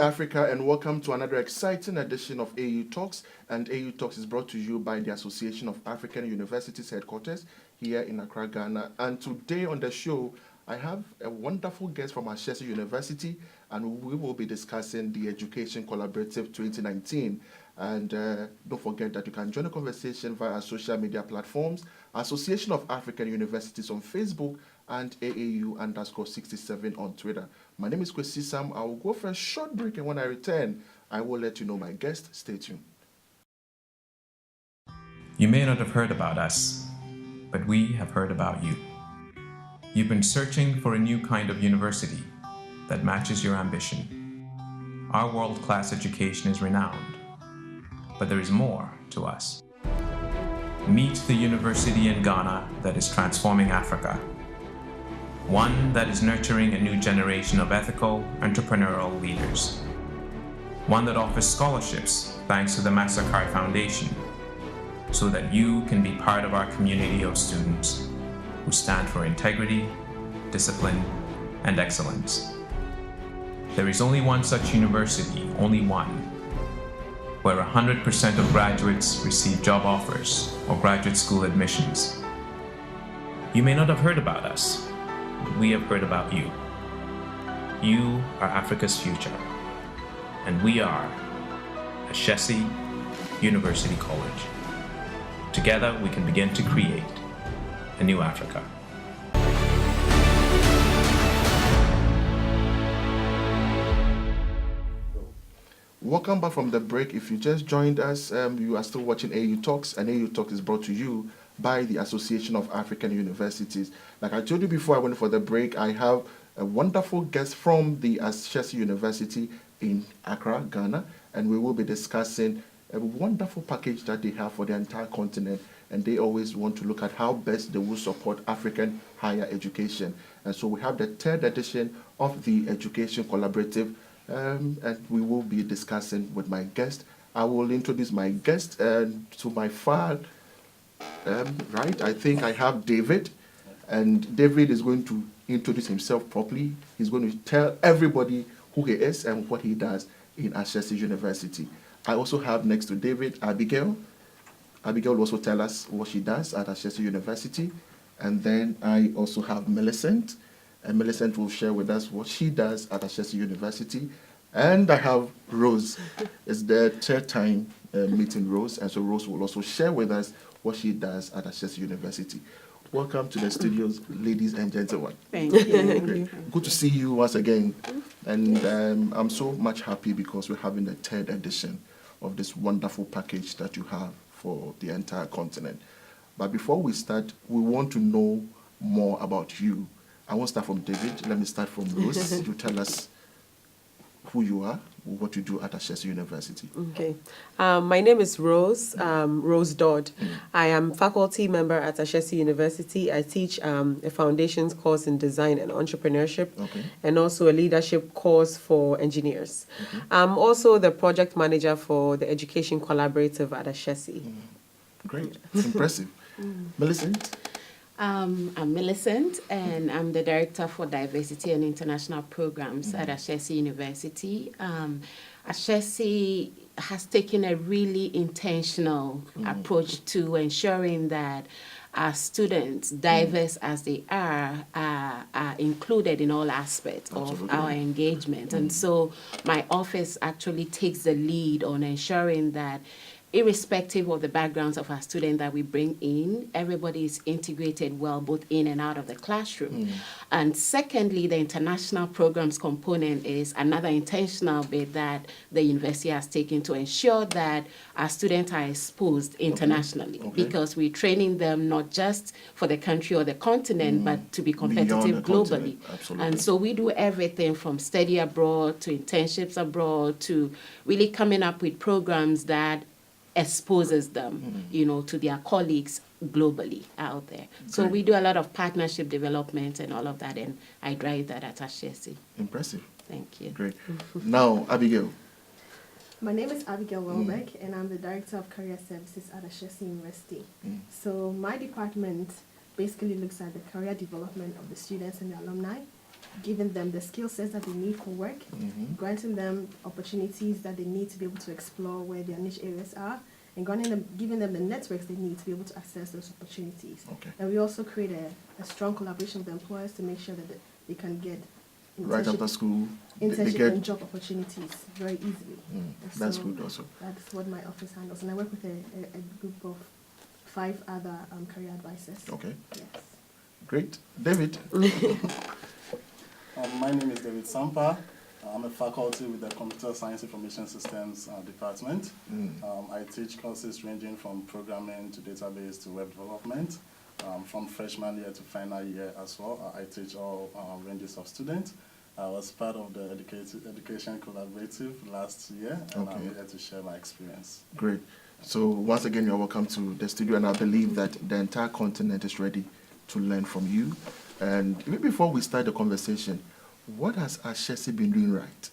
Africa, and welcome to another exciting edition of AAU Talks. And AAU Talks is brought to you by the Association of African Universities headquarters here in Accra, Ghana. And today on the show, I have a wonderful guest from Ashesi University, and we will be discussing the Education Collaborative 2019. And don't forget that you can join the conversation via our social media platforms, Association of African Universities on Facebook, and AAU_67 on Twitter. My name is Kwesi Sam. I will go for a short break, and when I return, I will let you know my guest. Stay tuned. You may not have heard about us, but we have heard about you. You've been searching for a new kind of university that matches your ambition. Our world-class education is renowned, but there is more to us. Meet the university in Ghana that is transforming Africa. One that is nurturing a new generation of ethical, entrepreneurial leaders. One that offers scholarships thanks to the Mastercard Foundation, so that you can be part of our community of students who stand for integrity, discipline, and excellence. There is only one such university, only one, where 100% of graduates receive job offers or graduate school admissions. You may not have heard about us, but we have heard about you. You are Africa's future, and we are Ashesi University College. Together, we can begin to create a new Africa. Welcome back from the break. If you just joined us, you are still watching AAU Talks, and AAU Talks is brought to you by the Association of African Universities. Like I told you before I went for the break, I have a wonderful guest from the Ashesi University in Accra, Ghana, and we will be discussing a wonderful package that they have for the entire continent, and they always want to look at how best they will support African higher education. And so we have the third edition of the Education Collaborative, and we will be discussing with my guest. I will introduce my guest to my far right. I think I have David, and David is going to introduce himself properly. He's going to tell everybody who he is and what he does in Ashesi University. I also have next to David, Abigail. Abigail will also tell us what she does at Ashesi University. And then I also have Millicent, and Millicent will share with us what she does at Ashesi University. And I have Rose. It's the third time meeting Rose, and so Rose will also share with us what she does at Ashesi University. Welcome to the studios, ladies and gentlemen. Thank you. Good to see you once again. And I'm so much happy because we're having the third edition of this wonderful package that you have for the entire continent. But before we start, we want to know more about you. I won't start from David. Let me start from Rose. You tell us who you are, what you do at Ashesi University. Okay. My name is Rose, Rose Dodd. I am faculty member at Ashesi University. I teach a foundations course in design and entrepreneurship, and also a leadership course for engineers. I'm also the project manager for the Education Collaborative at Ashesi. Great. Impressive. Millicent? I'm Millicent, and I'm the Director for Diversity and International Programs at Ashesi University. Ashesi has taken a really intentional approach to ensuring that our students, diverse as they are included in all aspects of our engagement. And so my office actually takes the lead on ensuring that irrespective of the backgrounds of our students that we bring in, everybody is integrated well, both in and out of the classroom. And secondly, the international programs component is another intentional bit that the university has taken to ensure that our students are exposed internationally, because we're training them not just for the country or the continent, but to be competitive globally. And so we do everything from study abroad to internships abroad to really coming up with programs that exposes them, to their colleagues globally out there. So we do a lot of partnership development and all of that, and I drive that at Ashesi. Impressive. Thank you. Great. Now, Abigail. My name is Abigail Welbeck, and I'm the Director of Career Services at Ashesi University. So my department basically looks at the career development of the students and the alumni, giving them the skill sets that they need for work, granting them opportunities that they need to be able to explore where their niche areas are, and giving them the networks they need to be able to access those opportunities. Okay. And we also create a strong collaboration with employers to make sure that they can get Right after school, they internship get... and job opportunities very easily. That's So good also. That's what my office handles. And I work with a group of 5 other career advisors. Okay, Yes. great. David? My name is David Sampah. I'm a faculty with the Computer Science Information Systems Department. I teach courses ranging from programming to database to web development. From freshman year to final year as well, I teach all ranges of students. I was part of the Education Collaborative last year, and I'm here to share my experience. Great. So once again, you're welcome to the studio, and I believe that the entire continent is ready to learn from you. And even before we start the conversation, what has Ashesi been doing right?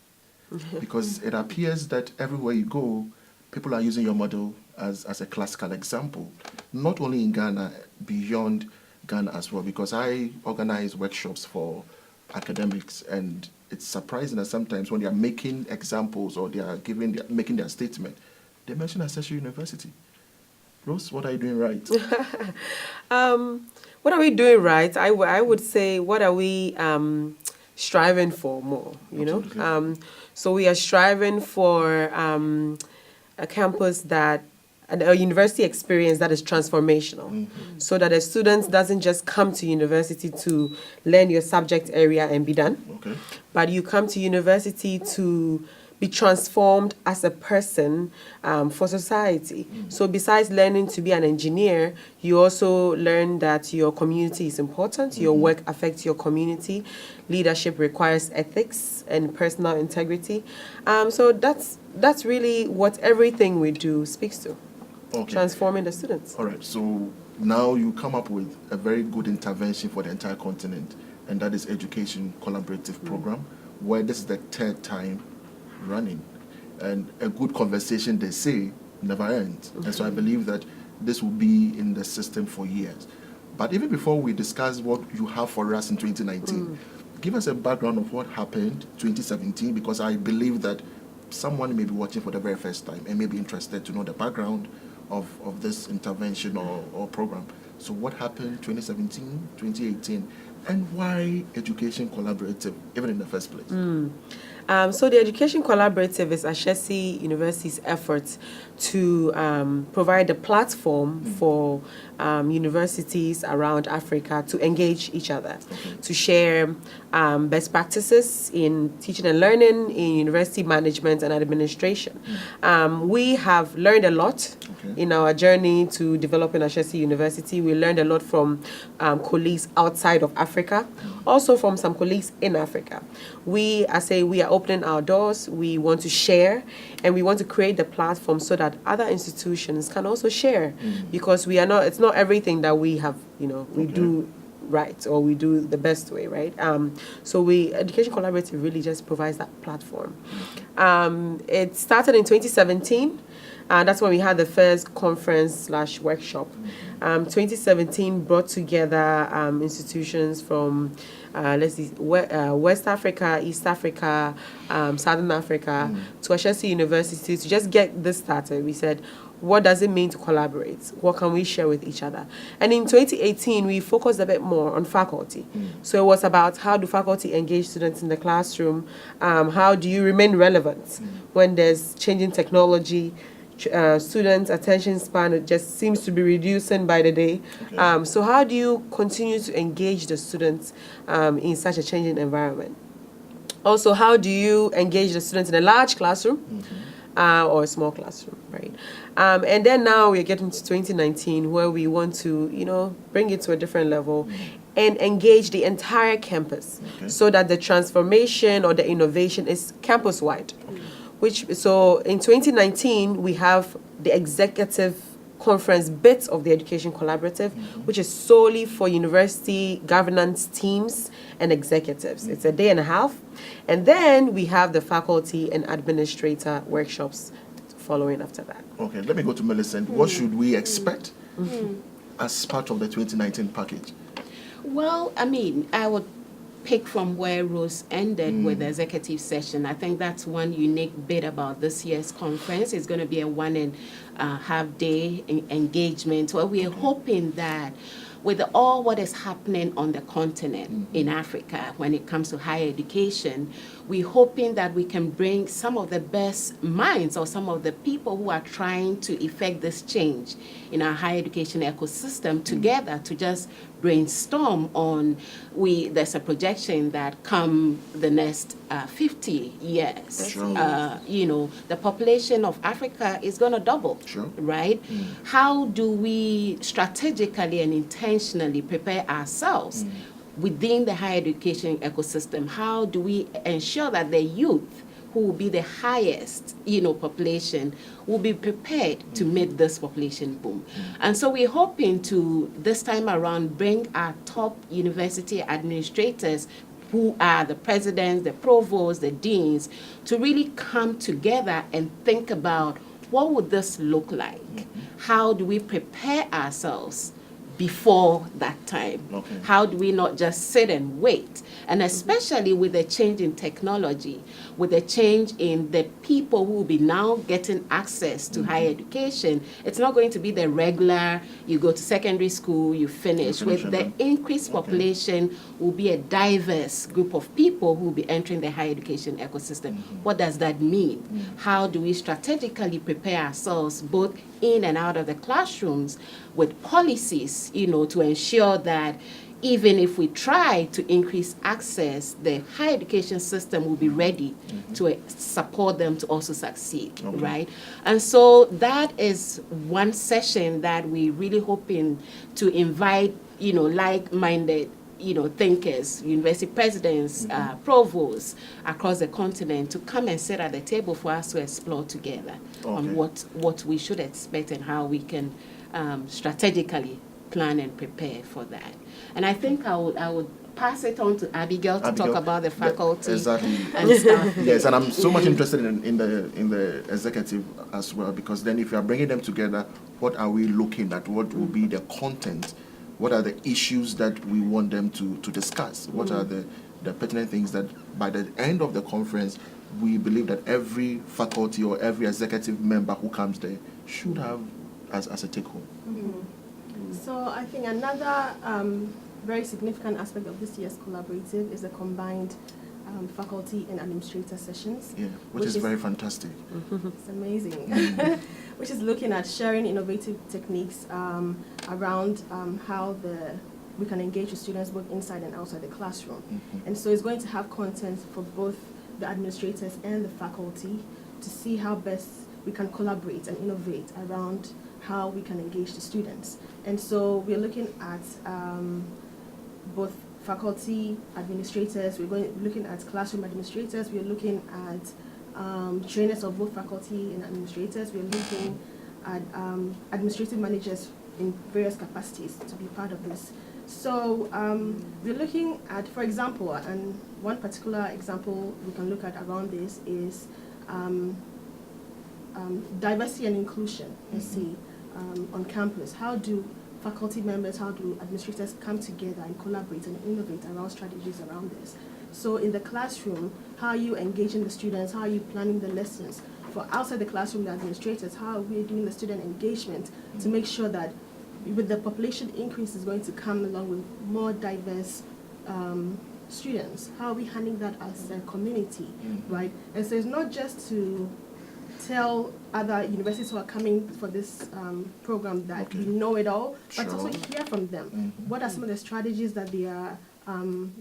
Because it appears that everywhere you go, people are using your model as a classical example, not only in Ghana, beyond Ghana as well, because I organize workshops for academics, and it's surprising that sometimes when they are making examples or they are making their statement, they mention Ashesi University. Rose, what are you doing right? What are we doing right? I would say, what are we striving for more, you know? So we are striving for a campus a university experience that is transformational, so that a student doesn't just come to university to learn your subject area and be done, but you come to university to be transformed as a person for society. So besides learning to be an engineer, you also learn that your community is important, your work affects your community, leadership requires ethics and personal integrity. So that's really what everything we do speaks to. Transforming the students. All right, so now you come up with a very good intervention for the entire continent, and that is Education Collaborative Program, where this is the 3rd time running. And a good conversation, they say, never ends. And so I believe that this will be in the system for years. But even before we discuss what you have for us in 2019, give us a background of what happened 2017, because I believe that someone may be watching for the very first time and may be interested to know the background of this intervention or program. So what happened 2017, 2018, and why Education Collaborative, even in the first place? So the Education Collaborative is Ashesi University's efforts to provide a platform for universities around Africa to engage each other, to share best practices in teaching and learning, in university management and administration. We have learned a lot in our journey to developing Ashesi University. We learned a lot from colleagues outside of Africa, also from some colleagues in Africa. We are opening our doors, we want to share, and we want to create the platform so that other institutions can also share, because it's not everything that we have, we do right or we do the best way, right? So Education Collaborative really just provides that platform. It started in 2017. That's when we had the first conference/workshop. 2017 brought together institutions from West Africa, East Africa, Southern Africa, to Ashesi University to just get this started. We said, what does it mean to collaborate? What can we share with each other? And in 2018, we focused a bit more on faculty. So it was about how do faculty engage students in the classroom? How do you remain relevant when there's changing technology? Students' attention span just seems to be reducing by the day. So how do you continue to engage the students in such a changing environment? Also, how do you engage the students in a large classroom or a small classroom, right? And then now we're getting to 2019, where we want to, bring it to a different level and engage the entire campus so that the transformation or the innovation is campus-wide. So in 2019, we have the executive conference bit of the Education Collaborative, which is solely for university governance teams and executives. It's a day and a half. And then we have the faculty and administrator workshops following after that. Okay, let me go to Millicent. What should we expect as part of the 2019 package? Well, I would pick from where Rose ended with the executive session. I think that's one unique bit about this year's conference. It's going to be a 1.5 day engagement where we are hoping that with all what is happening on the continent in Africa when it comes to higher education, we're hoping that we can bring some of the best minds or some of the people who are trying to effect this change in our higher education ecosystem together to just brainstorm on, there's a projection that come the next 50 years, Sure. The population of Africa is going to double, Sure. right? How do we strategically and intentionally prepare ourselves within the higher education ecosystem? How do we ensure that the youth who will be the highest, population, will be prepared to meet this population boom? And so we're hoping to, this time around, bring our top university administrators, who are the presidents, the provosts, the deans, to really come together and think about what would this look like? How do we prepare ourselves before that time? Okay. How do we not just sit and wait? And especially with the change in technology, with the change in the people who will be now getting access to higher education, it's not going to be the regular, you go to secondary school, you finish. With the increased population, will be a diverse group of people who will be entering the higher education ecosystem. What does that mean? How do we strategically prepare ourselves both in and out of the classrooms with policies, to ensure that even if we try to increase access, the higher education system will be ready to support them to also succeed, right? And so that is one session that we really hoping to invite, like-minded, thinkers, university presidents, provosts across the continent to come and sit at the table for us to explore together on what we should expect and how we can strategically plan and prepare for that. And I think I would pass it on to Abigail to talk about the faculty exactly. and staff. Yes, and I'm so much interested in the executive as well, because then if you are bringing them together, what are we looking at? What will be the content? What are the issues that we want them to discuss? What are the pertinent things that by the end of the conference, we believe that every faculty or every executive member who comes there should have as a take-home? So I think another very significant aspect of this year's collaborative is the combined faculty and administrator sessions. Yeah, which is very fantastic. It's amazing. Which is looking at sharing innovative techniques around how we can engage with students both inside and outside the classroom. And so it's going to have content for both the administrators and the faculty to see how best we can collaborate and innovate around how we can engage the students. And so we're looking at both faculty administrators, looking at classroom administrators, we're looking at trainers of both faculty and administrators, we're looking at administrative managers in various capacities to be part of this. So we're looking at, for example, and one particular example we can look at around this is diversity and inclusion, let's see, on campus. How do faculty members, how do administrators come together and collaborate and innovate around strategies around this? So in the classroom, how are you engaging the students? How are you planning the lessons? For outside the classroom, the administrators, how are we doing the student engagement to make sure that with the population increase is going to come along with more diverse students? How are we handling that as a community, right? And so it's not just to tell other universities who are coming for this program that we know it all, but also hear from them. What are some of the strategies that they are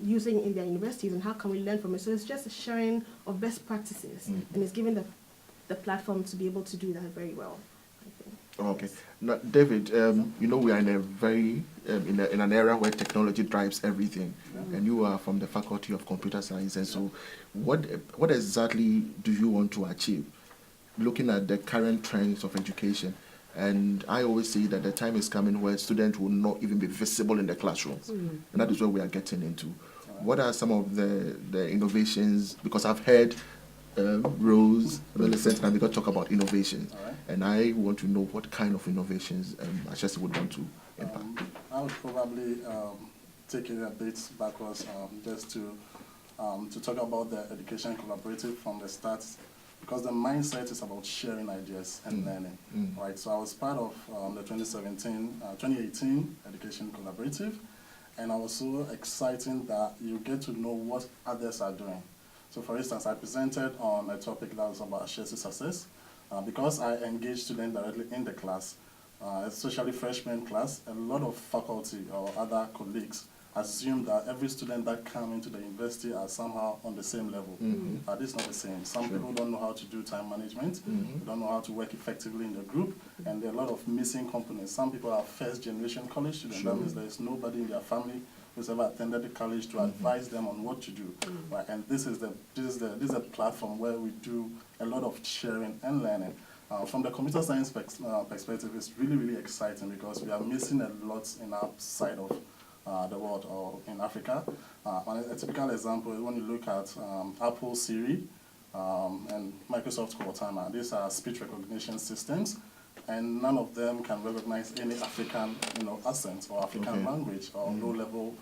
using in their universities, and how can we learn from it? So it's just a sharing of best practices, and it's giving the platform to be able to do that very well, I think. Okay. Now, David, we are in a very in an era where technology drives everything, and you are from the Faculty of Computer Science, and so what exactly do you want to achieve, looking at the current trends of education? And I always say that the time is coming where students will not even be visible in the classrooms, and that is what we are getting into. What are some of the innovations? Because I've heard Rose, Millicent, and Abigail talk about innovations, and I want to know what kind of innovations Ashesi would want to impact. I would probably take it a bit backwards, just to talk about the education collaborative from the start, because the mindset is about sharing ideas and learning, right? So I was part of the 2018 education collaborative, and I was so excited that you get to know what others are doing. So for instance, I presented on a topic that was about Ashesi success, because I engage students directly in the class, especially freshman class. A lot of faculty or other colleagues assume that every student that come into the university are somehow on the same level. This is not the same. Some people don't know how to do time management, they don't know how to work effectively in the group, and there are a lot of missing components. Some people are first generation college students. That means there is nobody in their family who's ever attended the college to advise them on what to do. Right? And this is a platform where we do a lot of sharing and learning. From the computer science perspective, it's really, really exciting because we are missing a lot in our side of the world or in Africa. A typical example is when you look at Apple Siri and Microsoft Cortana. These are speech recognition systems, and none of them can recognize any African, accent or African language or low-level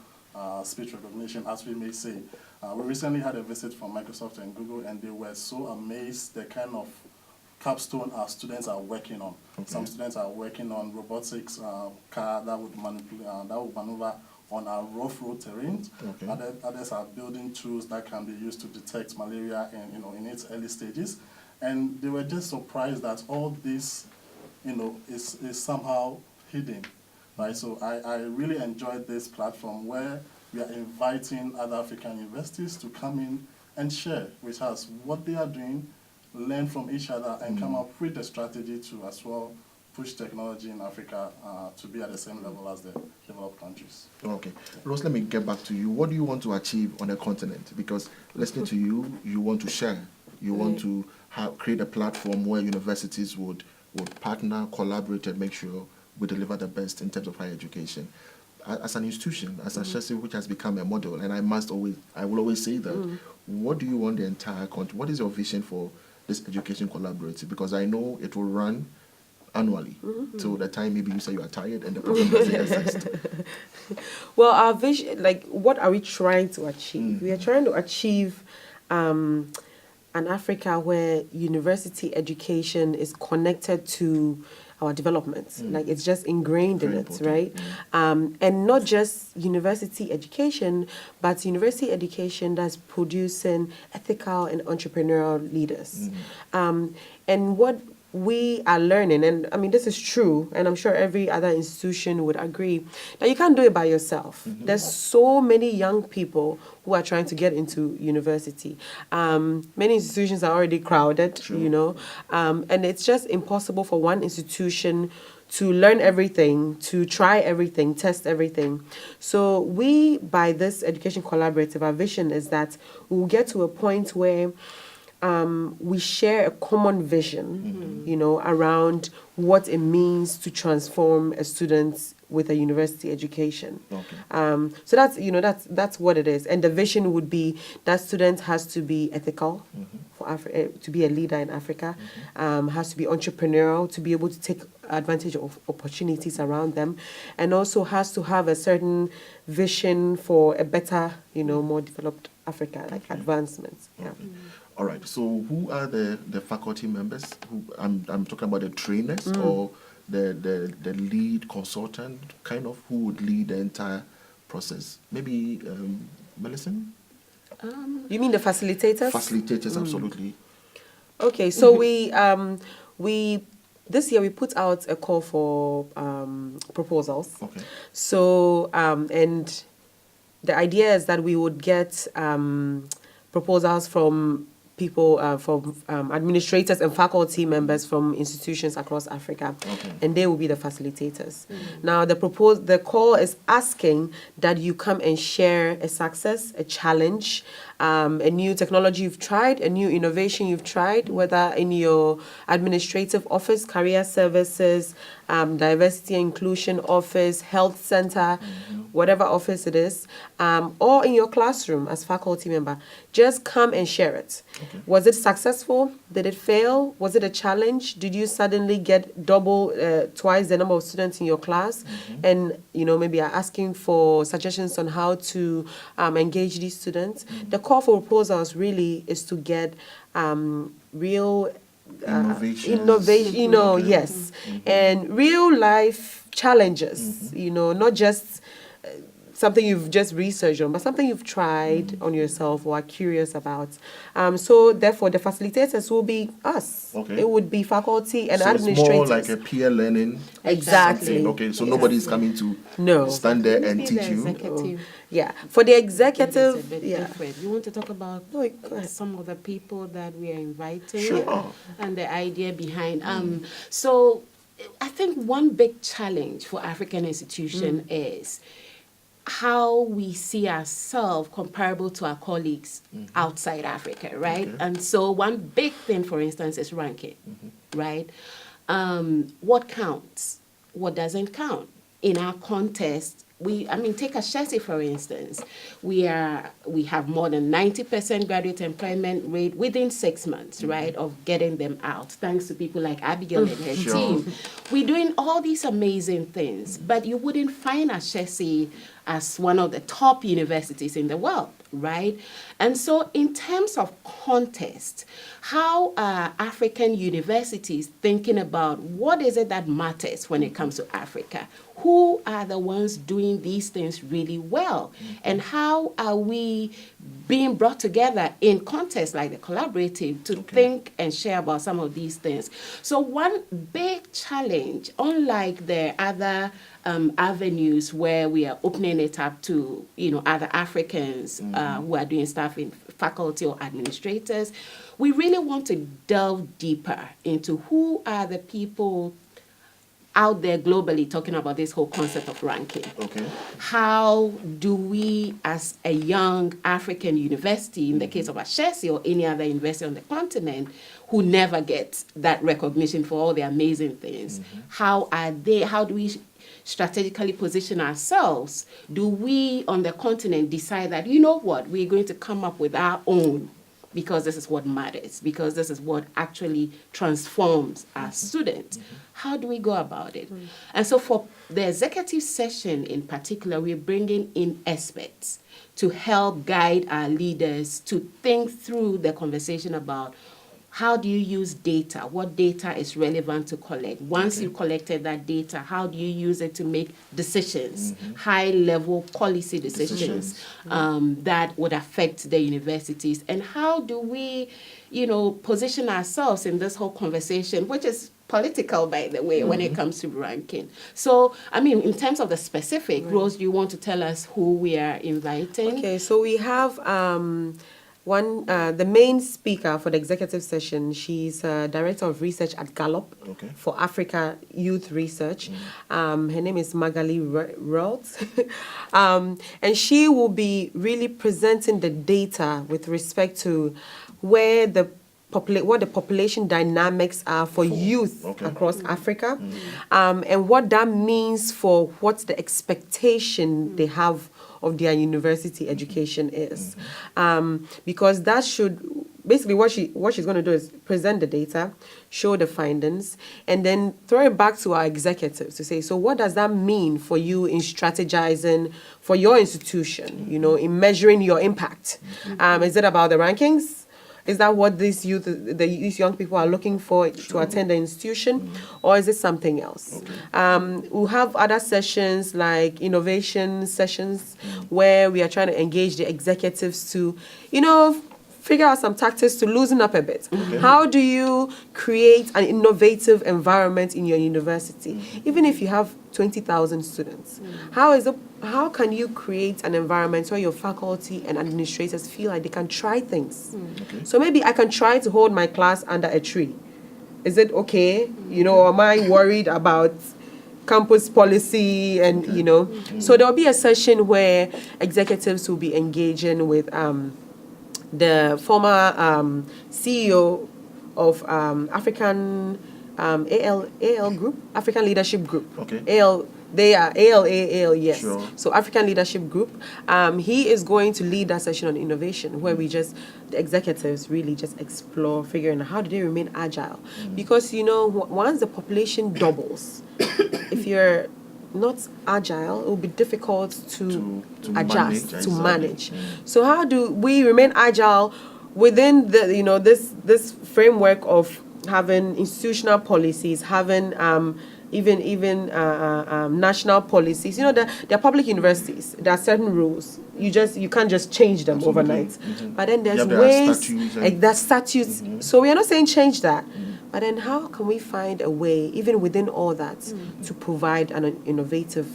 speech recognition, as we may say. We recently had a visit from Microsoft and Google, and they were so amazed the kind of capstone our students are working on. Some students are working on robotics car that would maneuver on our rough road terrain. Others are building tools that can be used to detect malaria in its early stages. And they were just surprised that all this is somehow hidden. Right? So I really enjoyed this platform where we are inviting other African universities to come in and share with us what they are doing, learn from each other, and come up with a strategy to as well push technology in Africa to be at the same level as the developed countries. Okay. Rose, let me get back to you. What do you want to achieve on a continent? Because listening to you, you want to share. You want to create a platform where universities would partner, collaborate, and make sure we deliver the best in terms of higher education. As an institution, as Ashesi, which has become a model, and I will always say that, what do you want the entire country, what is your vision for this education collaborative? Because I know it will run annually till the time maybe you say you are tired and the program doesn't exist. Well, our vision, what are we trying to achieve? We are trying to achieve an Africa where university education is connected to our development. It's just ingrained in it, right? And not just university education, but university education that's producing ethical and entrepreneurial leaders. And what we are learning, and I mean, this is true, and I'm sure every other institution would agree, that you can't do it by yourself. There's so many young people who are trying to get into university. Many institutions are already crowded, and it's just impossible for one institution to learn everything, to try everything, test everything. So we, by this education collaborative, our vision is that we'll get to a point where we share a common vision, around what it means to transform a student with a university education. So that's what it is. And the vision would be that student has to be ethical, to be a leader in Africa, has to be entrepreneurial, to be able to take advantage of opportunities around them, and also has to have a certain vision for a better, more developed Africa, advancements. All right. So who are the faculty members? I'm talking about the trainers or the lead consultant, kind of, who would lead the entire process? Maybe Millicent? You mean the facilitators? Facilitators, absolutely. Okay, so we this year we put out a call for proposals. Okay. So and the idea is that we would get proposals from people, from administrators and faculty members from institutions across Africa, and they will be the facilitators. Now, the call is asking that you come and share a success, a challenge, a new technology you've tried, a new innovation you've tried, whether in your administrative office, career services, diversity and inclusion office, health center, whatever office it is, or in your classroom as faculty member. Just come and share it. Okay. Was it successful? Did it fail? Was it a challenge? Did you suddenly get twice the number of students in your class? And, maybe are asking for suggestions on how to engage these students. The call for proposals really is to get real innovation, yes, and real life challenges, not just something you've just researched on, but something you've tried on yourself or are curious about. So therefore, the facilitators will be us. Okay. It would be faculty and So administrators. it's more like a peer learning. Exactly. Something. Okay, so nobody's coming to No. stand there and Maybe teach the you. executive Yeah, for the is a executive, bit yeah. different. You want to talk about No, go ahead. some of the people that we are inviting Sure. and the idea behind. So I think one big challenge for African institution is how we see ourselves comparable to our colleagues outside Africa, right? Okay. And so one big thing, for instance, is ranking, right? What counts? What doesn't count? In our contest, take Ashesi, for instance. We have more than 90% graduate employment rate within 6 months, right, of getting them out, thanks to people like Abigail and her Sure. team. We're doing all these amazing things, but you wouldn't find Ashesi as one of the top universities in the world, right? And so in terms of contest, how are African universities thinking about what is it that matters when it comes to Africa? Who are the ones doing these things really well? And how are we being brought together in contests like the collaborative to think and share about some of these things? So one big challenge, unlike the other avenues where we are opening it up to other Africans who are doing stuff in faculty or administrators, we really want to delve deeper into who are the people out there globally talking about this whole concept of ranking. Okay. How do we, as a young African university, in the case of Ashesi or any other university on the continent, who never gets that recognition for all the amazing things, how do we strategically position ourselves? Do we on the continent decide that, we're going to come up with our own, because this is what matters, because this is what actually transforms our students? How do we go about it? And so for the executive session in particular, we're bringing in experts to help guide our leaders to think through the conversation about how do you use data? What data is relevant to collect? Once you collected that data, how do you use it to make decisions, high-level policy decisions that would affect the universities? And how do we, position ourselves in this whole conversation, which is political, by the way, when it comes to ranking? So, in terms of the specific, Rose, do you want to tell us who we are inviting? Okay, so we have the main speaker for the executive session. She's Director of Research at Gallup for Africa Youth Research. Her name is Magali Relt. And she will be really presenting the data with respect to where what the population dynamics are for youth across Africa, and what that means for what the expectation they have of their university education is. Because that should, basically what she's going to do is present the data, show the findings, and then throw it back to our executives to say, so what does that mean for you in strategizing for your institution, in measuring your impact? Is it about the rankings? Is that what these young people are looking for to attend the institution? Or is it something else? We'll have other sessions like innovation sessions where we are trying to engage the executives to, figure out some tactics to loosen up a bit. How do you create an innovative environment in your university? Even if you have 20,000 students, how can you create an environment where your faculty and administrators feel like they can try things? So maybe I can try to hold my class under a tree. Is it okay? Or am I worried about campus policy and, So there'll be a session where executives will be engaging with the former CEO of African AL Group, African Leadership Group. AL They are ALA, yes. Sure. So African Leadership Group. He is going to lead that session on innovation, where the executives really just explore, figuring out how do they remain agile. Because, once the population doubles, if you're not agile, it will be difficult to adjust, manage, to manage. exactly. So how do we remain agile within the, this framework of having institutional policies, having even national policies? There are public universities. There are certain rules. You can't just change them overnight. But then there's ways, there's statutes. So we are not saying change that. But then how can we find a way, even within all that, to provide an innovative,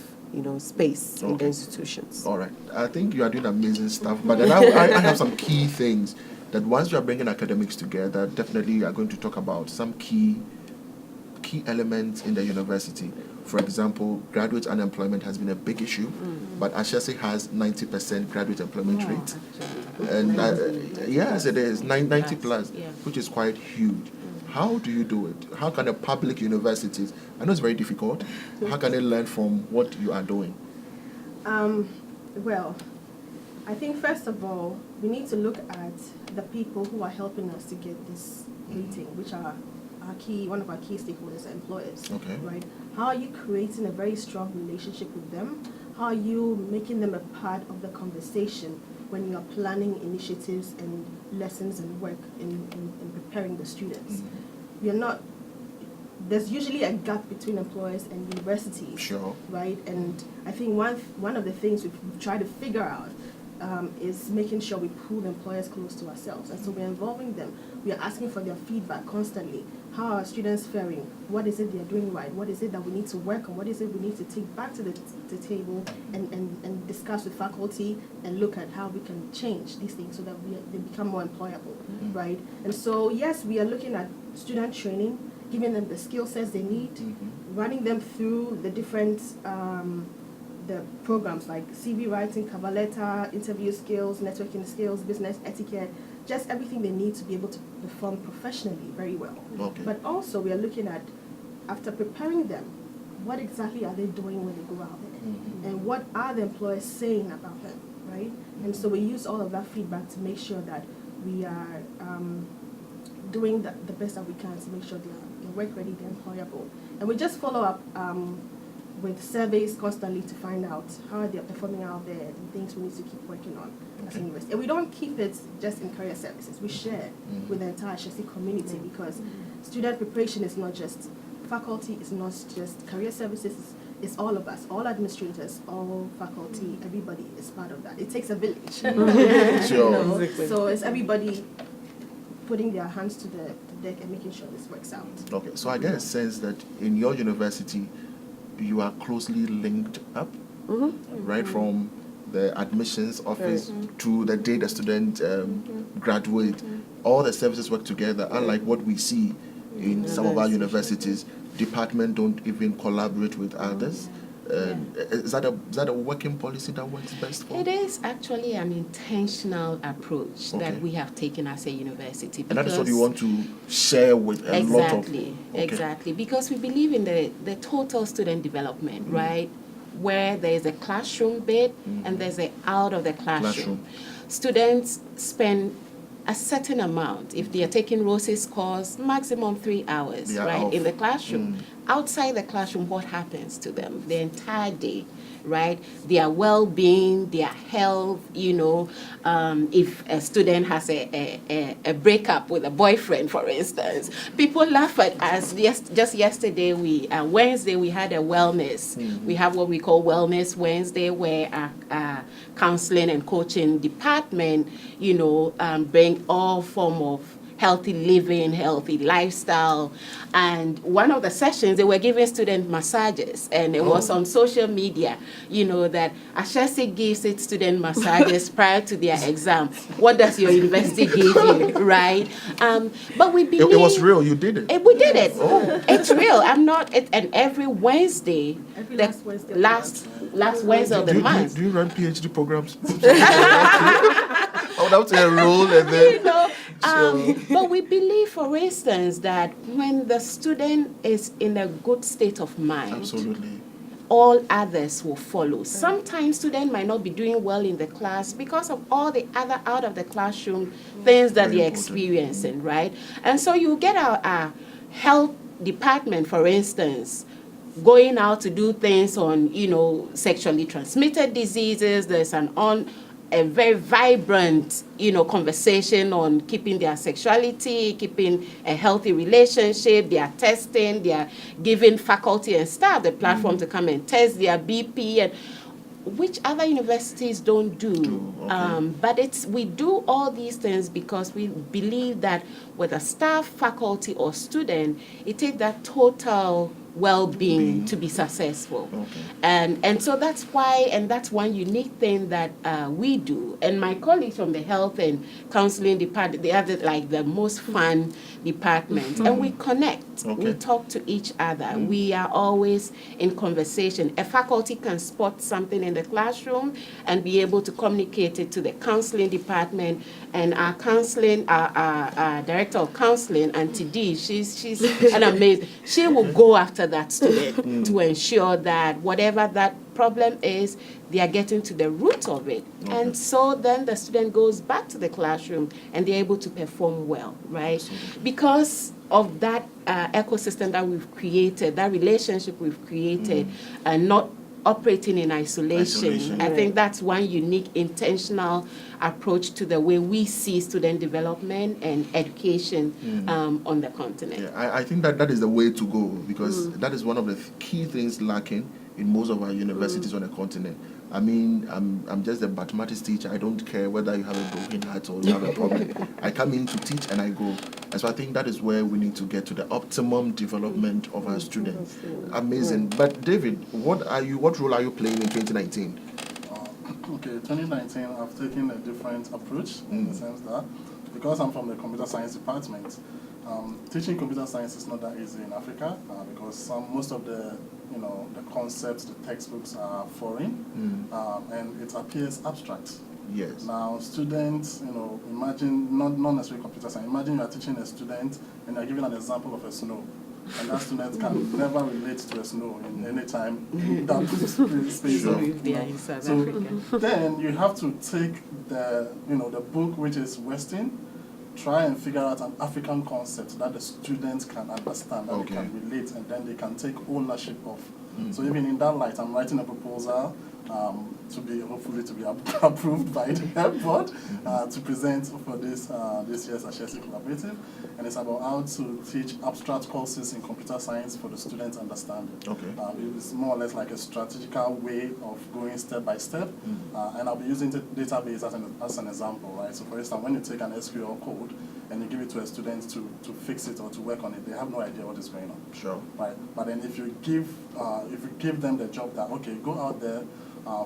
space in the institutions? All right. I think you are doing amazing stuff. But then I have some key things that once you are bringing academics together, definitely you are going to talk about some key elements in the university. For example, graduate unemployment has been a big issue, but Ashesi has 90% graduate employment rate. And yes, it is 90 plus, which is quite huge. How do you do it? How can the public universities, I know it's very difficult, how can they learn from what you are doing? Well, I think first of all, we need to look at the people who are helping us to get this rating, which are one of our key stakeholders, employers. Okay. Right? How are you creating a very strong relationship with them? How are you making them a part of the conversation when you are planning initiatives and lessons and work in preparing the students? There's usually a gap between employers and universities. Sure. Right? And I think one of the things we've tried to figure out is making sure we pull employers close to ourselves. And so we're involving them. We are asking for their feedback constantly. How are students faring? What is it they're doing right? What is it that we need to work on? What is it we need to take back to the table and discuss with faculty and look at how we can change these things so that they become more employable, right? And so, yes, we are looking at student training, giving them the skill sets they need, running them through the different the programs like CV writing, cover letter, interview skills, networking skills, business etiquette, just everything they need to be able to perform professionally very well. Okay. But also we are looking at, after preparing them, what exactly are they doing when they go out there? And what are the employers saying about them, right? And so we use all of that feedback to make sure that we are doing the best that we can to make sure they're work ready, they're employable. And we just follow up with surveys constantly to find out how they're performing out there and things we need to keep working on as a university. And we don't keep it just in career services. We share with the entire Ashesi community because student preparation is not just faculty, it's not just career services, it's all of us, all administrators, all faculty, everybody is part of that. It takes a village. Sure. Exactly. So it's everybody putting their hands to the deck and making sure this works out. Okay, so I get a sense that in your university, you are closely linked up, right from the admissions office to the day the student graduate. All the services work together, unlike what we see in some of our universities. Departments don't even collaborate with others. Is that a working policy that works best for? It is actually an intentional approach that we have taken as a university. And that is what you want to share with a lot of... Exactly. Because we believe in the total student development, right? Where there is a classroom bit and there's an out of the classroom. Students spend a certain amount. If they are taking Rose's course, maximum 3 hours, in the classroom. Outside the classroom, what happens to them the entire day, right? Their well-being, their health, if a student has a breakup with a boyfriend, for instance, people laugh at us. Just yesterday, Wednesday, we had a wellness. We have what we call Wellness Wednesday, where our counseling and coaching department, bring all form of healthy living, healthy lifestyle. And one of the sessions, they were giving student massages, and it was on social media, that Ashesi gives its student massages prior to their exam. What does your university give you, right? But we believe... It was real, you did it. We did it. It's real. And every Wednesday... Last Wednesday. Last Wednesday of the month. Do you run PhD programs? I would have to enroll and then... But we believe, for instance, that when the student is in a good state of mind, Absolutely. all others will follow. Sometimes students might not be doing well in the class because of all the other out of the classroom things that Very they're important. experiencing, right? And so you get our health department, for instance, going out to do things on, sexually transmitted diseases. There's a very vibrant, conversation on keeping their sexuality, keeping a healthy relationship. They are testing, they are giving faculty and staff the platform to come and test their BP, and which other universities don't do. Okay. But we do all these things because we believe that whether staff, faculty, or student, it takes that total well-being to be successful. Okay. And so that's why, and that's one unique thing that we do. And my colleagues from the health and counseling department, they have the most fun department. And we connect, Okay. we talk to each other. We are always in conversation. A faculty can spot something in the classroom and be able to communicate it to the counseling department. And our counseling, our director of counseling, Auntie D, she's an amazing, she will go after that student to ensure that whatever that problem is, they are getting to the root of it. Okay. And so then the student goes back to the classroom and they're able to perform well, right? Absolutely. Because of that ecosystem that we've created, that relationship we've created, and not operating in isolation. I think that's one unique intentional approach to the way we see student development and education on the continent. Yeah, I think that is the way to go, because that is one of the key things lacking in most of our universities on the continent. I mean, I'm just a mathematics teacher. I don't care whether you have a broken heart or you have a problem. I come in to teach and I go. And so I think that is where we need to get to the optimum development of our students. Amazing. But David, what role are you playing in 2019? Okay, 2019, I've taken a different approach in the sense that because I'm from the computer science department, teaching computer science is not that easy in Africa because most of the concepts, the textbooks are foreign, and it appears abstract. Yes. Now, students, imagine, not necessarily computer science, imagine you are teaching a student and you're giving an example of a snow. And that student can never relate to a snow in any time in that space. Sure. So then you have to take the book which is Western, try and figure out an African concept that the students can understand, that they can relate, and then they can take ownership of. So even in that light, I'm writing a proposal hopefully to be approved by the board to present for this year's Ashesi Collaborative, and it's about how to teach abstract courses in computer science for the students' understanding. Okay. It's more or less like a strategical way of going step by step, and I'll be using the database as an example, right? So for instance, when you take an SQL code and you give it to a student to fix it or to work on it, they have no idea what is going on. Sure. Right. But then if you give them the job that, okay, go out there,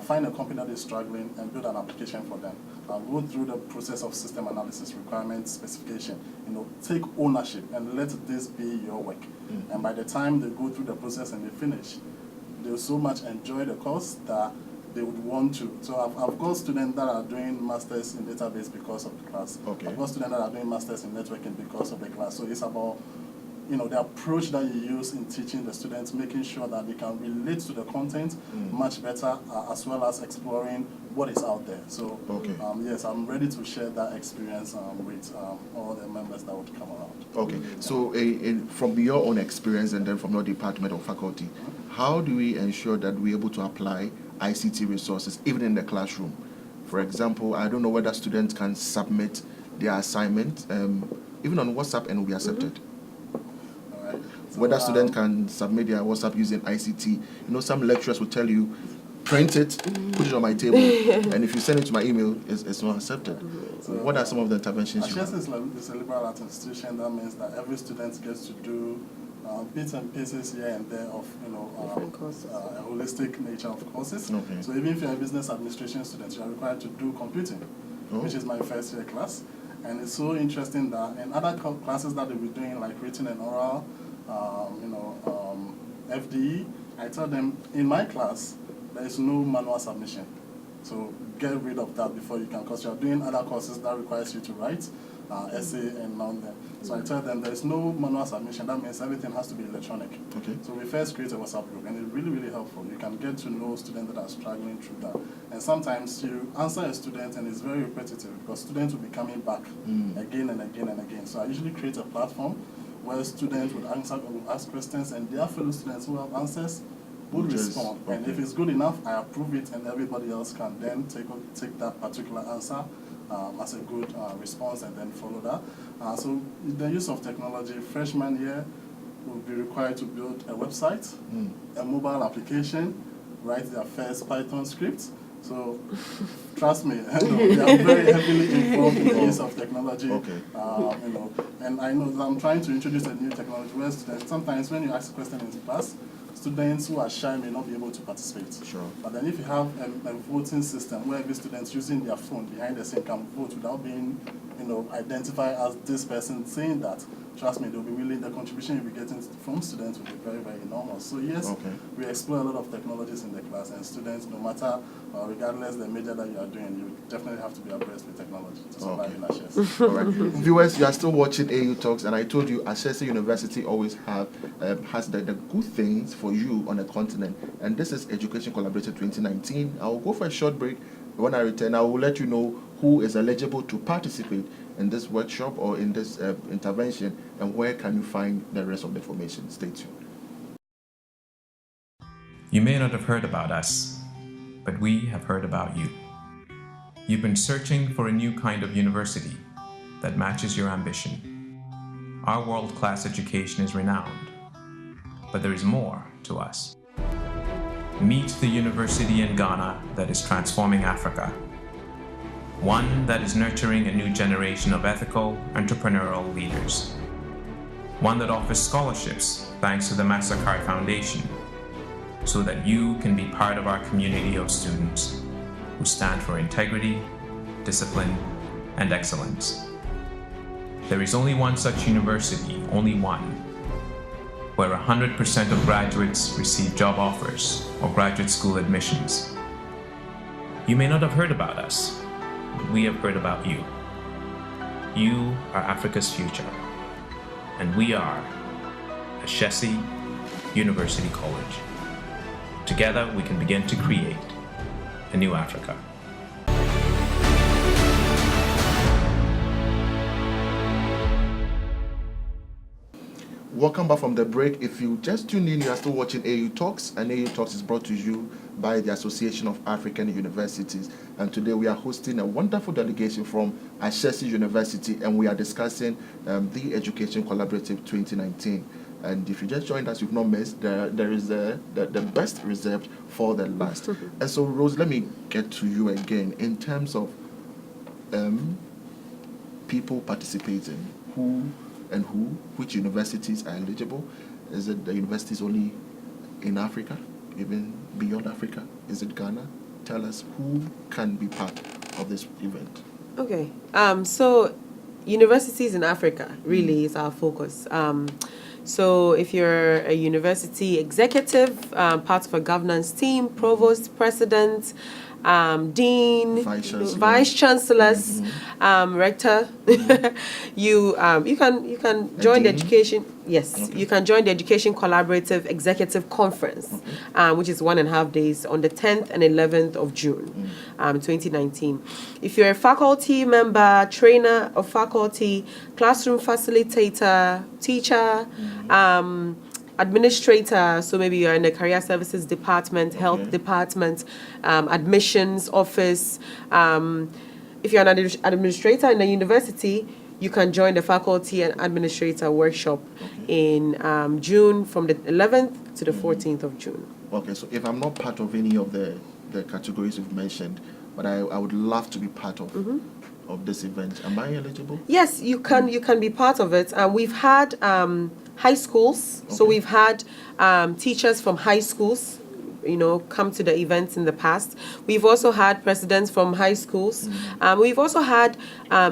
find a company that is struggling and build an application for them. Go through the process of system analysis, requirement specification, take ownership and let this be your work. And by the time they go through the process and they finish, they'll so much enjoy the course that they would want to. So I've got students that are doing masters in database because of the class. Okay. I've got students that are doing masters in networking because of the class. So it's about the approach that you use in teaching the students, making sure that they can relate to the content much better, as well as exploring what is out there. So, yes, I'm ready to share that experience with all the members that would come around. Okay, so from your own experience and then from your department or faculty, how do we ensure that we're able to apply ICT resources even in the classroom? For example, I don't know whether students can submit their assignment even on WhatsApp and will be accepted. So, whether students can submit their WhatsApp using ICT. Some lecturers will tell you, print it, put it on my table, and if you send it to my email, it's not accepted. So what are some of the interventions you have? Ashesi is a liberal arts institution. That means that every student gets to do bits and pieces here and there of a holistic nature of courses. Okay. So even if you're a business administration student, you are required to do computing, which is my first year class. And it's so interesting that in other classes that they'll be doing, like written and oral, FDE, I tell them, in my class, there is no manual submission. So get rid of that before you can, because you're doing other courses that requires you to write. essay and on them. So I tell them there's no manual submission. That means everything has to be electronic. Okay. So we first create a WhatsApp group, and it's really, really helpful. You can get to know students that are struggling through that. And sometimes you answer a student, and it's very repetitive because students will be coming back again and again and again. So I usually create a platform where students would ask questions, and their fellow students who have answers would respond. Okay. And if it's good enough, I approve it, and everybody else can then take that particular answer as a good response and then follow that. So the use of technology, freshmen here will be required to build a website, a mobile application, write their first Python script. So trust me, they are very heavily involved in the use of technology. Okay. And I know that I'm trying to introduce a new technology where students, sometimes when you ask a question in class, students who are shy may not be able to participate. Sure. But then if you have a voting system where every student using their phone behind the scene can vote without being, identified as this person saying that, trust me, they'll be willing, the contribution you'll be getting from students will be very, very enormous. So yes, we explore a lot of technologies in the class, and students, no matter, regardless the major that you are doing, you definitely have to be abreast with technology to survive in Ashesi. All right. Viewers, you are still watching AAU Talks, and I told you Ashesi University always has the good things for you on the continent, and this is Education Collaborative 2019. I will go for a short break. When I return, I will let you know who is eligible to participate in this workshop or in this intervention, and where can you find the rest of the information. Stay tuned. You may not have heard about us, but we have heard about you. You've been searching for a new kind of university that matches your ambition. Our world-class education is renowned, but there is more to us. Meet the university in Ghana that is transforming Africa. One that is nurturing a new generation of ethical, entrepreneurial leaders. One that offers scholarships thanks to the Mastercard Foundation, so that you can be part of our community of students who stand for integrity, discipline, and excellence. There is only one such university, only one, where 100% of graduates receive job offers or graduate school admissions. You may not have heard about us, but we have heard about you. You are Africa's future, and we are Ashesi University College. Together, we can begin to create a new Africa. Welcome back from the break. If you just tuned in, you are still watching AAU Talks, and AAU Talks is brought to you by the Association of African Universities. And today we are hosting a wonderful delegation from Ashesi University, and we are discussing the Education Collaborative 2019. And if you just joined us, you've not missed, there is the best reserved for the last. And so, Rose, let me get to you again in terms of people participating, which universities are eligible. Is it the universities only in Africa, even beyond Africa? Is it Ghana? Tell us who can be part of this event. Okay, so universities in Africa really is our focus. So if you're a university executive, part of a governance team, provost, president, dean, vice chancellors, rector, you can join the education. Yes, you can join the Education Collaborative Executive Conference, which is 1.5 days on the 10th and 11th of June, 2019. If you're a faculty member, trainer of faculty, classroom facilitator, teacher, administrator, so maybe you're in the career services department, health department, admissions office. If you're an administrator in the university, you can join the faculty and administrator workshop in June from the 11th to the 14th of June. Okay, so if I'm not part of any of the categories you've mentioned, but I would love to be part of this event, am I eligible? Yes, you can be part of it. We've had high schools, so we've had teachers from high schools, come to the events in the past. We've also had presidents from high schools. We've also had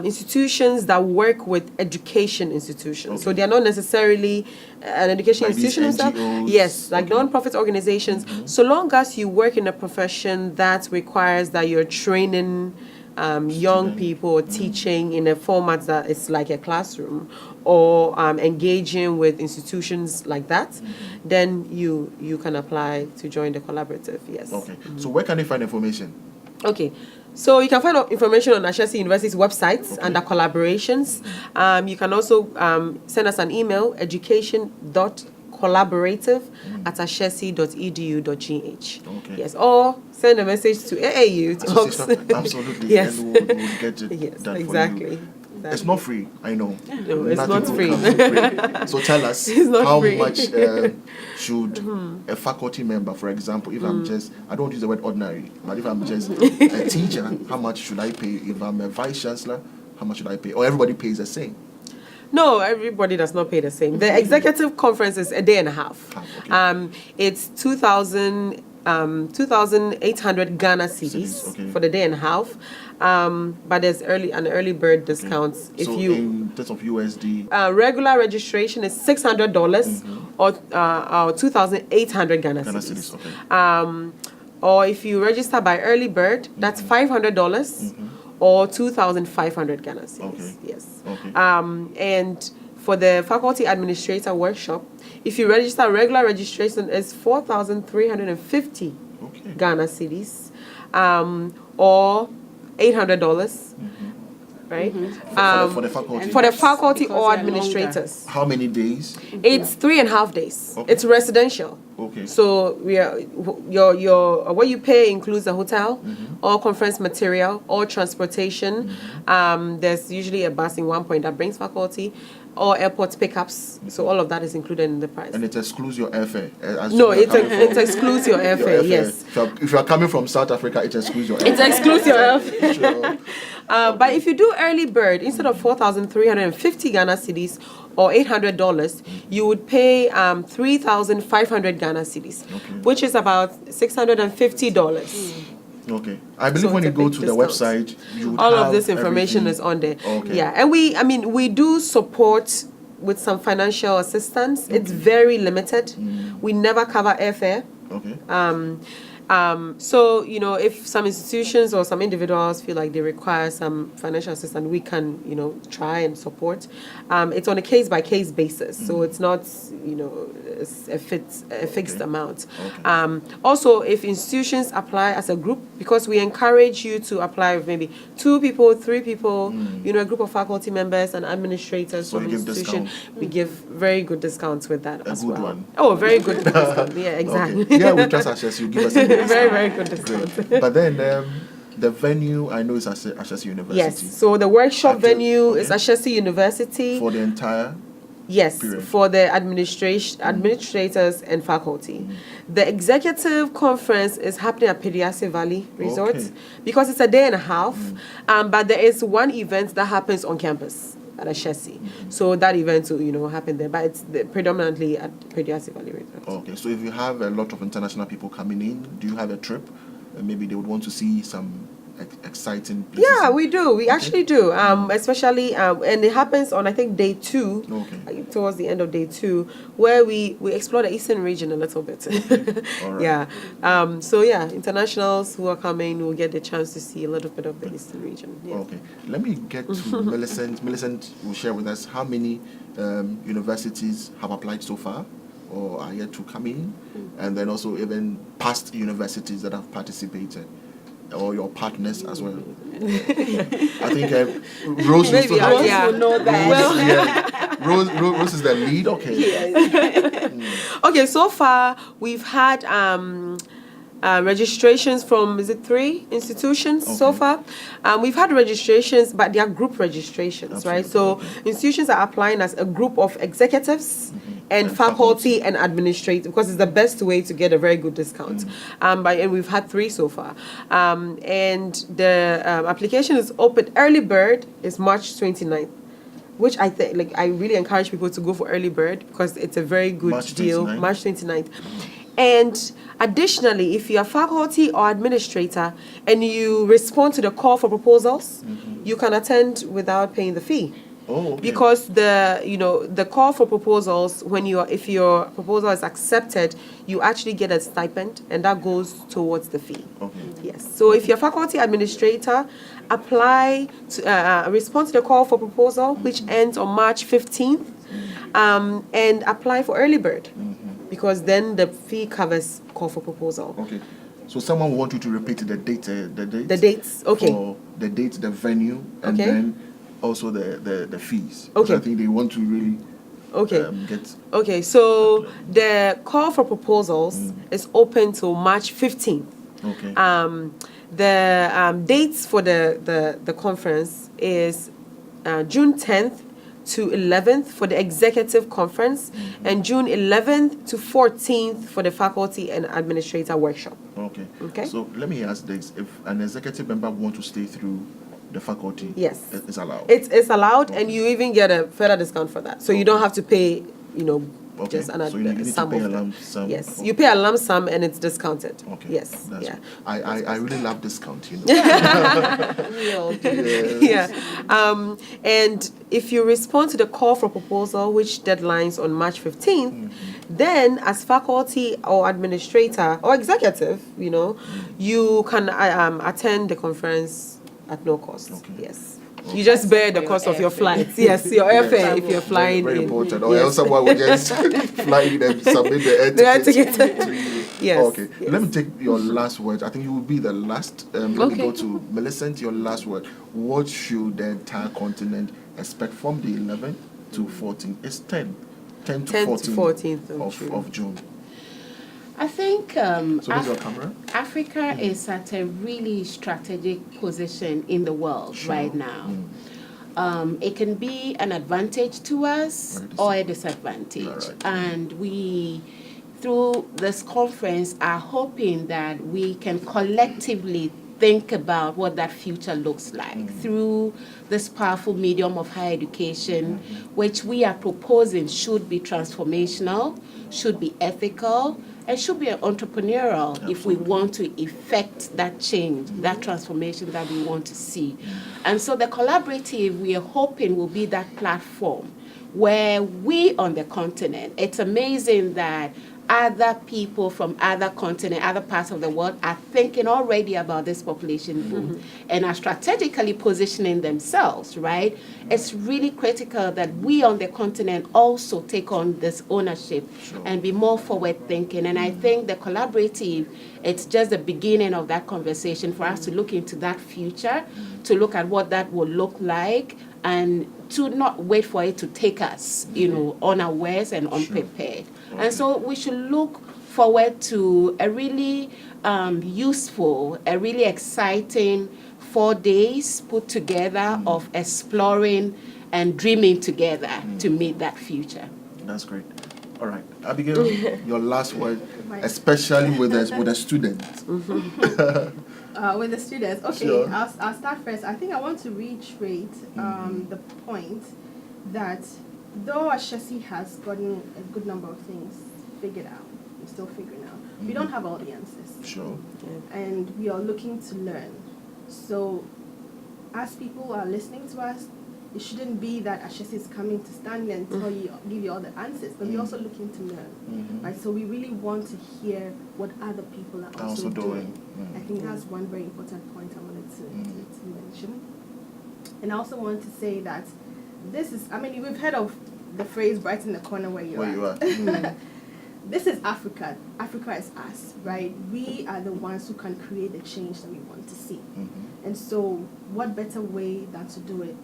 institutions that work with education institutions. So they're not necessarily an education institution themselves. Yes, like non-profit organizations. So long as you work in a profession that requires that you're training young people or teaching in a format that is like a classroom, or engaging with institutions like that, then you can apply to join the collaborative. Yes. Okay. So where can they find information? Okay. So you can find out information on Ashesi University's website under collaborations. You can also send us an email, education.collaborative@ashesi.edu.gh. Okay. Yes, or send a message to AAU Talks. Absolutely. Yes. And we'll get it Yes, done exactly. for you. It's not free, I know. No, it's Nothing not will free. come for free. So tell us, not how free. much should a faculty member, for example, if I'm just, I don't use the word ordinary, but if I'm just a teacher, how much should I pay? If I'm a vice chancellor, how much should I pay? Or everybody pays the same? No, everybody does not pay the same. The executive conference is a day and a half. Okay. It's 2,800 Ghana cedis Okay. for the day and a half. But there's an early bird discounts. If So you in terms of USD, regular registration is $600 or 2,800 Ghana Ghana cedis. cedis, okay. Or if you register by early bird, that's $500 or 2,500 Ghana cedis. Okay. Yes. Okay. And for the faculty administrator workshop, if you register, regular registration is 4,350 Okay. Ghana cedis, or $800, right? For the faculty. For the faculty Because or they're longer. administrators, How many days? it's 3.5 days. Okay. It's residential. Okay. So we are your what you pay includes the hotel, all conference material, all transportation. There's usually a bus in one point that brings faculty, or airport pickups. So all of that is included in the price. And it excludes your airfare. No, it excludes your airfare. Yes. If you are coming from South Africa, it excludes your airfare. It excludes your airfare. Sure. But if you do early bird, instead of 4,350 Ghana cedis or $800, you would pay 3,500 Ghana cedis, which is about $650. Okay. I believe So when you it's a go big to the discount. website, you would All have of this information everything. is on there. Okay. Yeah, and we do support with some financial assistance. It's very limited. We never cover airfare. Okay. So, if some institutions or some individuals feel like they require some financial assistance, we can, try and support. It's on a case-by-case basis, so it's not, a fixed amount. Okay. Also, if institutions apply as a group, because we encourage you to apply with maybe 2 people, 3 people, a group of faculty members and administrators So from you give institution, discount? we give very good discounts with that as good well. one. Oh, very good discount. Yeah, exactly. Okay. Yeah, we trust Ashesi. You give us a good Very, discount. very good discount. Great. But then the venue, I know, is Ashesi University. Yes, so the workshop Okay, venue is okay. Ashesi University. For the entire. Yes, period. for the administrators and faculty. The executive conference is happening at Pediasi Valley Resort Okay. because it's a day and a half, but there is one event that happens on campus at Ashesi. So that event will, happen there, but it's predominantly at Pediasi Valley Resort. Okay, so if you have a lot of international people coming in, do you have a trip? Maybe they would want to see some exciting places. Yeah, we do. We actually do. Especially, and it happens on, I think, day 2, towards the end of day 2, where we explore the eastern region a little bit. All right. Yeah. So, internationals who are coming will get the chance to see a little bit of the eastern region. Yeah. Okay, let me get to Millicent. Millicent will share with us how many universities have applied so far or are yet to come in, and then also even past universities that have participated, or your partners as well. I think Rose will still have yeah. will know that. Rose is the lead. Okay. Okay, so far we've had registrations from, is it 3 institutions so Okay. far? We've had registrations, but they are group registrations, right? So institutions are applying as a group of executives and faculty and administrators, because it's the best way to get a very good discount. And we've had 3 so far. And the application is open. Early bird is March 29th. Which I think, I really encourage people to go for early bird because it's a very good March deal. 29th. March 29th. And additionally, if you're a faculty or administrator and you respond to the call for proposals, you can attend without paying the fee. Oh, okay. Because the call for proposals, if your proposal is accepted, you actually get a stipend, and that goes towards the fee. Okay. Yes. So if you're faculty administrator, apply to respond to the call for proposal, which ends on March 15th, and apply for early bird, because then the fee covers call for proposal. Okay. So someone will want you to repeat the dates. The dates. Okay. For the date, the venue, and Okay. then also the fees. Okay. I think they want to really Okay. get. Okay. So the call for proposals is open till March 15th. Okay. The dates for the conference is June 10th to 11th for the executive conference, and June 11th to 14th for the faculty and administrator workshop. Okay. Okay. So let me ask this: if an executive member wants to stay through the faculty, Yes. it's allowed. It's allowed, and you even get a further discount for that. So you don't have to pay, Okay. just another So you need to sum pay of a the- lump sum. Yes, Okay. you pay a lump sum, and it's discounted. Okay. Yes. That's Yeah. good. I really love discount. We all do. Yeah. And if you respond to the call for proposal, which deadlines on March 15th, then as faculty or administrator or executive, you can attend the conference at no cost. Okay. Yes. You just bear the For cost your of your airfare. flights. Yes, your airfare if you're Very, flying very in. important. Or Yes. else someone will just fly in and submit the air The air ticket. ticket. Yes. Okay. yes. Let me take your last words. I think you will be the last. Let me Okay. go to Millicent. Your last word. What should the entire continent expect from the 11th to 14th? It's 10 to 10 to 14th of June. of June. I think So where's your camera? Africa is at a really strategic position in the world Sure. right now. It can be an advantage to us or a disadvantage. Alright. And we, through this conference, are hoping that we can collectively think about what that future looks like through this powerful medium of higher education, which we are proposing should be transformational, should be ethical, and should be entrepreneurial if we want to effect that change, that transformation that we want to see. And so the collaborative, we are hoping, will be that platform where we on the continent, it's amazing that other people from other continents, other parts of the world are thinking already about this population boom and are strategically positioning themselves, right? It's really critical that we on the continent also take on this ownership and be more forward thinking. And I think the collaborative, it's just the beginning of that conversation for us to look into that future, to look at what that will look like, and to not wait for it to take us, unawares and unprepared. And so we should look forward to a really useful, a really exciting 4 days put together of exploring and dreaming together to meet that future. That's great. All right, Abigail, your last word, especially with the students. With the students, okay, Sure. I'll start first. I think I want to reiterate the point that though Ashesi has gotten a good number of things figured out, we're still figuring out. We don't have all the answers. Sure. And we are looking to learn. So as people are listening to us, it shouldn't be that Ashesi is coming to stand and give you all the answers, but we're also looking to learn, right? So we really want to hear what other people are also doing. I think that's one very important point I wanted to mention. And I also want to say that this is, we've heard of the phrase right in the corner where you are. This is Africa. Africa is us, right? We are the ones who can create the change that we want to see. And so what better way than to do it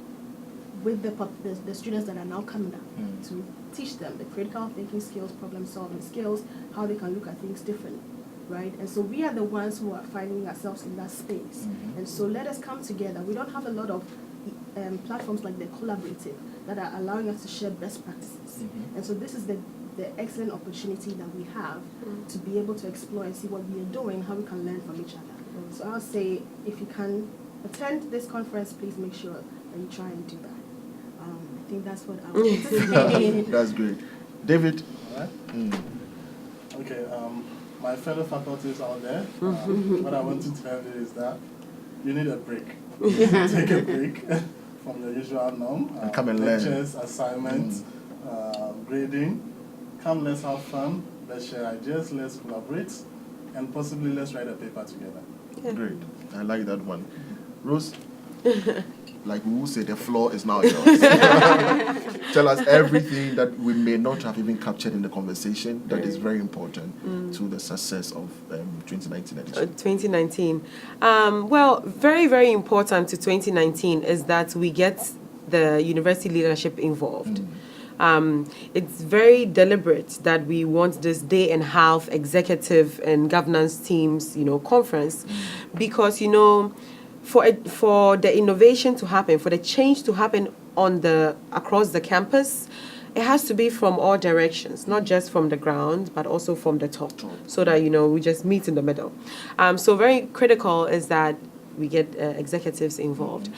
with the students that are now coming up, to teach them the critical thinking skills, problem solving skills, how they can look at things differently, right? And so we are the ones who are finding ourselves in that space. And so let us come together. We don't have a lot of platforms like the collaborative that are allowing us to share best practices. And so this is the excellent opportunity that we have to be able to explore and see what we are doing, how we can learn from each other. So I'll say, if you can attend this conference, please make sure that you try and do that. I think that's what I want to say. That's great. David? All right. Okay, my fellow faculties out there, what I want to tell you is that you need a break. Take a break from your usual norm. And come and learn. Lectures, assignments, grading. Come, let's have fun. Let's share ideas. Let's collaborate. And possibly let's write a paper together. Yeah. Great. I like that one. Rose, like we will say, the floor is now yours. Tell us everything that we may not have even captured in the conversation that is very important to the success of 2019 edition. 2019. Well, very, very important to 2019 is that we get the university leadership involved. It's very deliberate that we want this day and half executive and governance teams, conference, because, for the innovation to happen, for the change to happen across the campus, it has to be from all directions, not just from the ground, but also from the top, so that, we just meet in the middle. So very critical is that we get executives involved.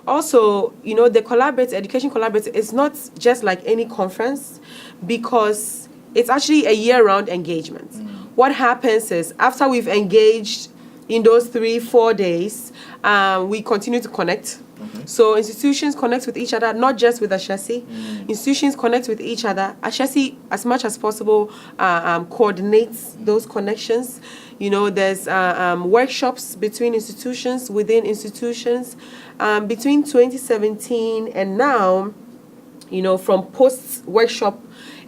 Also, the education collaborative is not just like any conference, because it's actually a year-round engagement. What happens is, after we've engaged in those 3-4 days, we continue to connect. So institutions connect with each other, not just with Ashesi. Institutions connect with each other. Ashesi, as much as possible, coordinates those connections. There's workshops between institutions, within institutions. Between 2017 and now, from post-workshop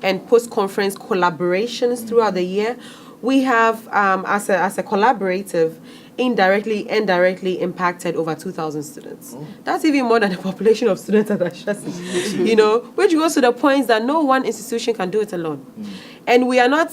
and post-conference collaborations throughout the year, we have, as a collaborative, indirectly impacted over 2,000 students. That's even more than the population of students at Ashesi, which goes to the point that no one institution can do it alone. And we are not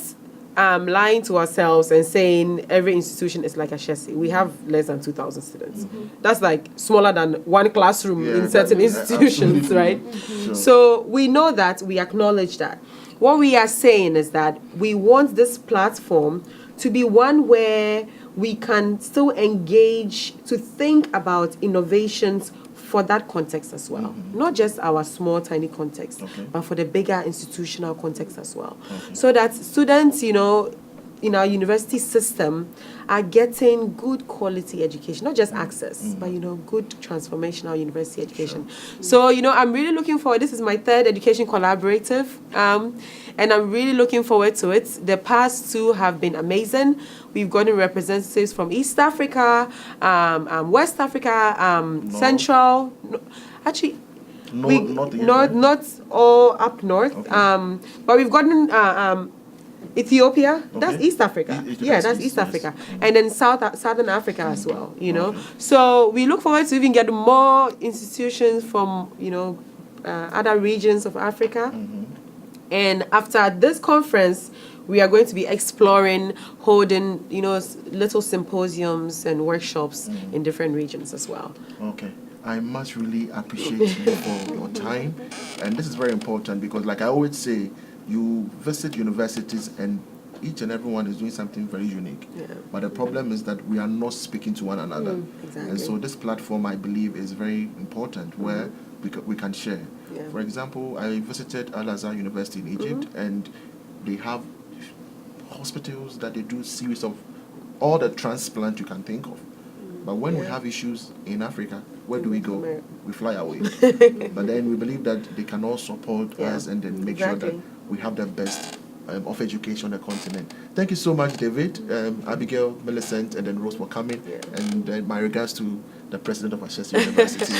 lying to ourselves and saying every institution is like Ashesi. We have less than 2,000 students. That's like smaller than one classroom in certain institutions, right? Sure. So we know that, we acknowledge that. What we are saying is that we want this platform to be one where we can still engage to think about innovations for that context as well. Not just our small, tiny context, but for the bigger institutional context as well. So that students, in our university system are getting good quality education, not just access, but, good transformational university education. So, I'm really looking forward. This is my third education collaborative, and I'm really looking forward to it. The past two have been amazing. We've gotten representatives from East Africa, West Africa, Central, actually, not all up north, but we've gotten Ethiopia, that's East Africa. That's East Africa. And then Southern Africa as well, So we look forward to even getting more institutions from, other regions of Africa. And after this conference, we are going to be exploring, holding, little symposiums and workshops in different regions as well. Okay. I must really appreciate you for your time. And this is very important because, like I always say, you visit universities and each and everyone is doing something very unique. But the problem is that we are not speaking to one another. Exactly. And so this platform, I believe, is very important where we can share. For example, I visited Al-Azhar University in Egypt, and they have hospitals that they do series of all the transplant you can think of. But when we have issues in Africa, where do we go? We fly away. But then we believe that they can all support us and then make sure that we have the best of education on the continent. Thank you so much, David, Abigail, Millicent, and then Rose for coming. And my regards to the president of Ashesi University.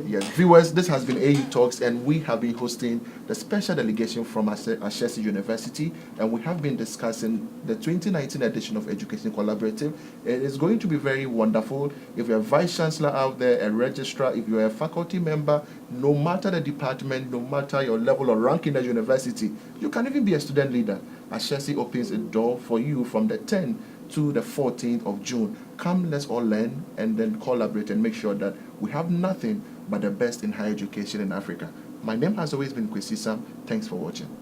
Yes, viewers, this has been AAU Talks, and we have been hosting the special delegation from Ashesi University, and we have been discussing the 2019 edition of Education Collaborative. It is going to be very wonderful. If you're a vice chancellor out there, a registrar, if you're a faculty member, no matter the department, no matter your level or rank in the university, you can even be a student leader. Ashesi opens a door for you from the 10th to the 14th of June. Come, let's all learn and then collaborate and make sure that we have nothing but the best in higher education in Africa. My name has always been Kwesi Sam. Thanks for watching.